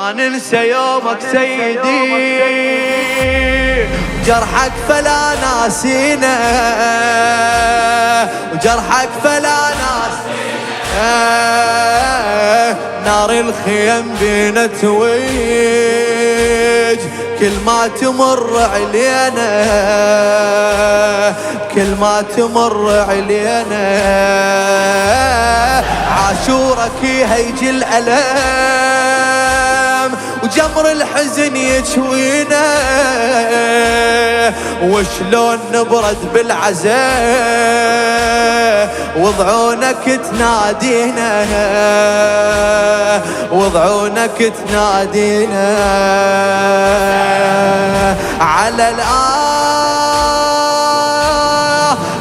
ما ننسى يومك سيدي، جرحك فلا ناسينا، وجرحك فلا ناسينا. نار الخيم بينا تويج كل ما تمر علينا، كل ما تمر علينا. عاشورك يهيج الألم وجمر الحزن يشوينا، وشلون نبرد بالعزاء وضعونك تنادينا، وضعونك تنادينا. على الآه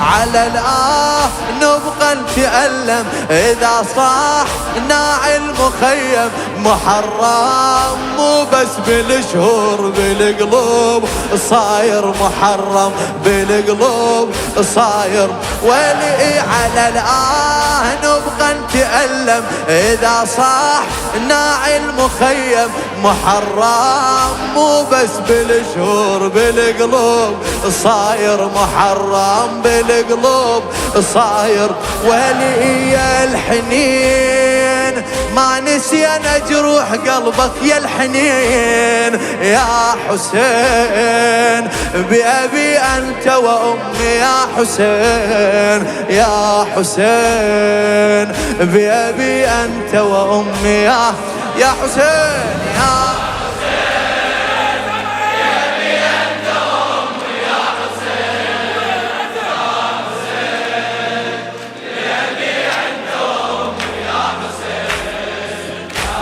على الآه نبقى نتألم إذا صاح ناعي المخيم. محرم مو بس بالشهور بالقلوب صاير محرم، بالقلوب صاير. ولي على الآه نبقى نتألم إذا صاح ناعي المخيم. محرم مو بس بالشهور بالقلوب صاير محرم، بالقلوب صاير. ولي الحنين ما نسينا جروح قلبك يا الحنين يا حسين، بأبي أنت وأمي يا حسين، يا حسين، بأبي أنت وأمي يا حسين يا